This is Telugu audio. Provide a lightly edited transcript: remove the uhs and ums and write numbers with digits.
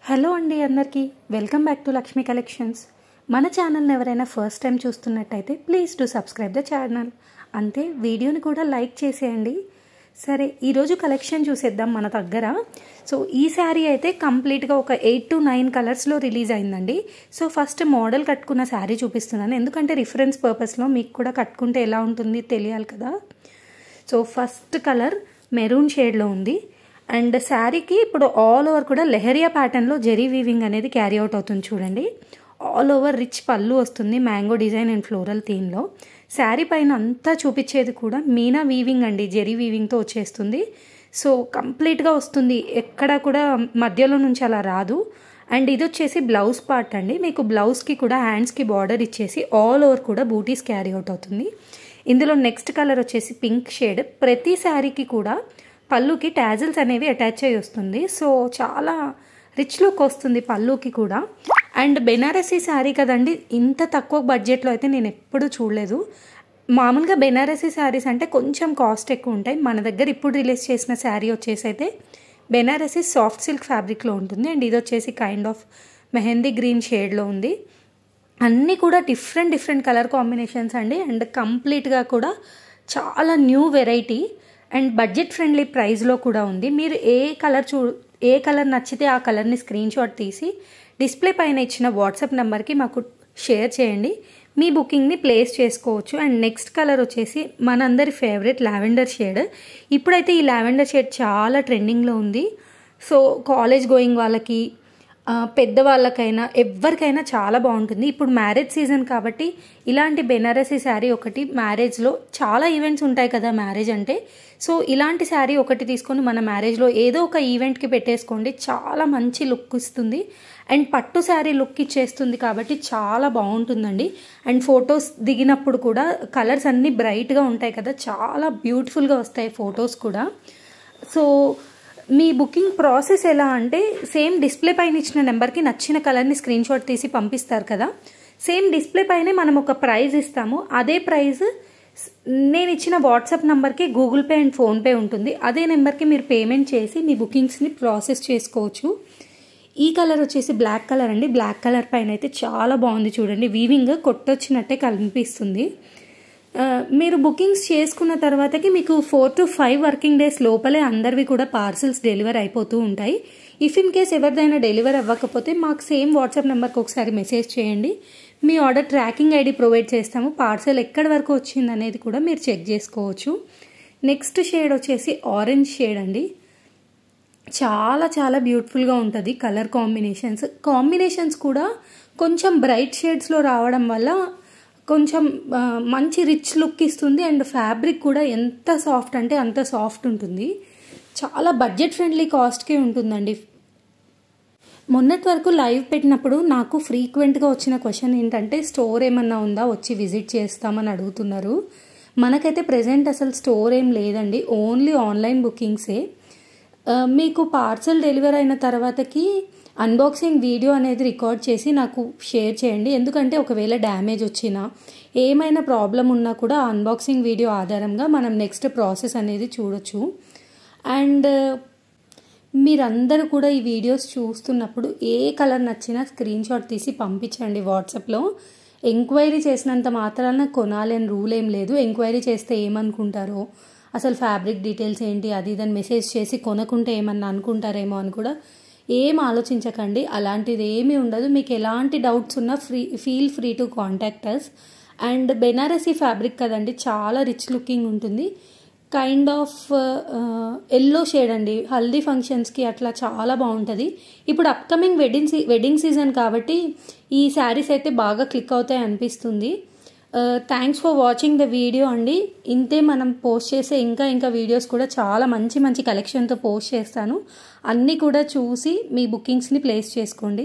హలో అండి అందరికీ welcome back to Lakshmi collections. మన ఛానల్ని ఎవరైనా ఫస్ట్ టైం చూస్తున్నట్టయితే please to subscribe the channel. అంతే వీడియోని కూడా లైక్ చేసేయండి. సరే, ఈరోజు కలెక్షన్ చూసేద్దాం మన దగ్గర. సో ఈ శారీ అయితే కంప్లీట్గా ఒక 8 to 9 కలర్స్లో రిలీజ్ అయిందండి. సో ఫస్ట్ మోడల్ కట్టుకున్న శారీ చూపిస్తున్నాను, ఎందుకంటే రిఫరెన్స్ పర్పస్లో మీకు కూడా కట్టుకుంటే ఎలా ఉంటుంది తెలియాలి కదా. సో ఫస్ట్ కలర్ మెరూన్ షేడ్లో ఉంది. అండ్ శారీకి ఇప్పుడు ఆల్ ఓవర్ కూడా లెహరియా ప్యాటర్న్లో జెరీ వీవింగ్ అనేది క్యారీ అవుట్ అవుతుంది. చూడండి, ఆల్ ఓవర్ రిచ్ పళ్ళు వస్తుంది, మ్యాంగో డిజైన్ అండ్ ఫ్లోరల్ థీమ్లో. శారీ పైన అంతా చూపించేది కూడా మీనా వీవింగ్ అండి, జెరీ వీవింగ్తో వచ్చేస్తుంది. సో కంప్లీట్గా వస్తుంది, ఎక్కడ కూడా మధ్యలో నుంచి అలా రాదు. అండ్ ఇది వచ్చేసి బ్లౌజ్ పార్ట్ అండి. మీకు బ్లౌజ్కి కూడా హ్యాండ్స్కి బార్డర్ ఇచ్చేసి ఆల్ ఓవర్ కూడా బూటీస్ క్యారీ అవుట్ అవుతుంది. ఇందులో నెక్స్ట్ కలర్ వచ్చేసి పింక్ షేడ్. ప్రతి శారీకి కూడా పళ్ళుకి టాజిల్స్ అనేవి అటాచ్ అయ్యి వస్తుంది. సో చాలా రిచ్ లుక్ వస్తుంది పళ్ళుకి కూడా. అండ్ బెనారసీ శారీ కదండి, ఇంత తక్కువ బడ్జెట్లో అయితే నేను ఎప్పుడూ చూడలేదు. మామూలుగా బెనారసీ శారీస్ అంటే కొంచెం కాస్ట్ ఎక్కువ ఉంటాయి. మన దగ్గర ఇప్పుడు రిలీజ్ చేసిన శారీ వచ్చేసి అయితే బెనారసీ సాఫ్ట్ సిల్క్ ఫ్యాబ్రిక్లో ఉంటుంది. అండ్ ఇది వచ్చేసి కైండ్ ఆఫ్ మెహందీ గ్రీన్ షేడ్లో ఉంది. అన్నీ కూడా డిఫరెంట్ కలర్ కాంబినేషన్స్ అండి. అండ్ కంప్లీట్గా కూడా చాలా new variety and budget friendly ప్రైస్లో కూడా ఉంది. మీరు ఏ కలర్ నచ్చితే ఆ కలర్ని స్క్రీన్ షాట్ తీసి డిస్ప్లే పైన ఇచ్చిన వాట్సాప్ నెంబర్కి మాకు షేర్ చేయండి, మీ బుకింగ్ని ప్లేస్ చేసుకోవచ్చు. అండ్ నెక్స్ట్ కలర్ వచ్చేసి మనందరి ఫేవరెట్ లావెండర్ షేడ్. ఇప్పుడైతే ఈ లావెండర్ షేడ్ చాలా ట్రెండింగ్లో ఉంది. సో కాలేజ్ గోయింగ్ వాళ్ళకి, పెద్దవాళ్ళకైనా ఎవరికైనా చాలా బాగుంటుంది. ఇప్పుడు మ్యారేజ్ సీజన్ కాబట్టి ఇలాంటి బెనారసీ శారీ ఒకటి, మ్యారేజ్లో చాలా ఈవెంట్స్ ఉంటాయి కదా మ్యారేజ్ అంటే. సో ఇలాంటి శారీ ఒకటి తీసుకొని మన మ్యారేజ్లో ఏదో ఒక ఈవెంట్కి పెట్టేసుకోండి, చాలా మంచి లుక్ ఇస్తుంది. అండ్ పట్టు శారీ లుక్ ఇచ్చేస్తుంది కాబట్టి చాలా బాగుంటుందండి. అండ్ ఫొటోస్ దిగినప్పుడు కూడా కలర్స్ అన్నీ బ్రైట్గా ఉంటాయి కదా, చాలా బ్యూటిఫుల్గా వస్తాయి ఫొటోస్ కూడా. సో మీ బుకింగ్ ప్రాసెస్ ఎలా అంటే, సేమ్ డిస్ప్లే పైన ఇచ్చిన నెంబర్కి నచ్చిన కలర్ని స్క్రీన్ షాట్ తీసి పంపిస్తారు కదా, సేమ్ డిస్ప్లే పైనే మనం ఒక ప్రైజ్ ఇస్తాము. అదే ప్రైజ్ నేను ఇచ్చిన వాట్సాప్ నెంబర్కి గూగుల్ పే అండ్ ఫోన్పే ఉంటుంది. అదే నెంబర్కి మీరు పేమెంట్ చేసి మీ బుకింగ్స్ని ప్రాసెస్ చేసుకోవచ్చు. ఈ కలర్ వచ్చేసి బ్లాక్ కలర్ అండి. బ్లాక్ కలర్ పైన అయితే చాలా బాగుంది. చూడండి, వీవింగ్ కొట్టొచ్చినట్టే కనిపిస్తుంది. మీరు బుకింగ్స్ చేసుకున్న తర్వాతకి మీకు 4 to 5 వర్కింగ్ డేస్ లోపలే అందరివి కూడా పార్సిల్స్ డెలివర్ అయిపోతూ ఉంటాయి. ఇఫ్ ఇన్ కేస్ ఎవరిదైనా డెలివర్ అవ్వకపోతే మాకు సేమ్ వాట్సాప్ నెంబర్కి ఒకసారి మెసేజ్ చేయండి, మీ ఆర్డర్ ట్రాకింగ్ ఐడి ప్రొవైడ్ చేస్తాము. పార్సల్ ఎక్కడి వరకు వచ్చింది అనేది కూడా మీరు చెక్ చేసుకోవచ్చు. నెక్స్ట్ షేడ్ వచ్చేసి ఆరెంజ్ షేడ్ అండి. చాలా బ్యూటిఫుల్గా ఉంటుంది. కలర్ కాంబినేషన్స్ కూడా కొంచెం బ్రైట్ షేడ్స్లో రావడం వల్ల కొంచెం మంచి రిచ్ లుక్ ఇస్తుంది. అండ్ ఫ్యాబ్రిక్ కూడా ఎంత సాఫ్ట్ అంటే అంత సాఫ్ట్ ఉంటుంది. చాలా బడ్జెట్ ఫ్రెండ్లీ కాస్ట్కే ఉంటుందండి. మొన్నటి వరకు లైవ్ పెట్టినప్పుడు నాకు ఫ్రీక్వెంట్గా వచ్చిన క్వశ్చన్ ఏంటంటే, స్టోర్ ఏమన్నా ఉందా, వచ్చి విజిట్ చేస్తామని అడుగుతున్నారు. మనకైతే ప్రెజెంట్ అసలు స్టోర్ ఏం లేదండి, ఓన్లీ ఆన్లైన్ బుకింగ్సే. మీకు పార్సల్ డెలివర్ అయిన తర్వాతకి అన్బాక్సింగ్ వీడియో అనేది రికార్డ్ చేసి నాకు షేర్ చేయండి. ఎందుకంటే ఒకవేళ డ్యామేజ్ వచ్చినా, ఏమైనా ప్రాబ్లం ఉన్నా కూడా అన్బాక్సింగ్ వీడియో ఆధారంగా మనం నెక్స్ట్ ప్రాసెస్ అనేది చూడొచ్చు. అండ్ మీరందరూ కూడా ఈ వీడియోస్ చూస్తున్నప్పుడు ఏ కలర్ నచ్చినా స్క్రీన్ షాట్ తీసి పంపించండి వాట్సాప్లో. ఎంక్వైరీ చేసినంత మాత్రాన కొనాలని రూల్ ఏం లేదు. ఎంక్వైరీ చేస్తే ఏమనుకుంటారో, అసలు ఫ్యాబ్రిక్ డీటెయిల్స్ ఏంటి అది ఇదని మెసేజ్ చేసి కొనకుంటే ఏమన్నా అనుకుంటారేమో అని కూడా ఏం ఆలోచించకండి. అలాంటిది ఏమీ ఉండదు. మీకు ఎలాంటి డౌట్స్ ఉన్నా feel free to contact us. And Banarasi fabric కదండి, చాలా రిచ్ లుకింగ్ ఉంటుంది. కైండ్ ఆఫ్ ఎల్లో షేడ్ అండి. హల్దీ ఫంక్షన్స్కి అట్లా చాలా బాగుంటుంది. ఇప్పుడు అప్కమింగ్ వెడ్డింగ్ సీజన్ కాబట్టి ఈ శారీస్ అయితే బాగా క్లిక్ అవుతాయి అనిపిస్తుంది. Thanks for watching the video అండి. ఇంతే మనం పోస్ట్ చేసే ఇంకా వీడియోస్ కూడా చాలా మంచి కలెక్షన్తో పోస్ట్ చేస్తాను. అన్నీ కూడా చూసి మీ బుకింగ్స్ని ప్లేస్ చేసుకోండి.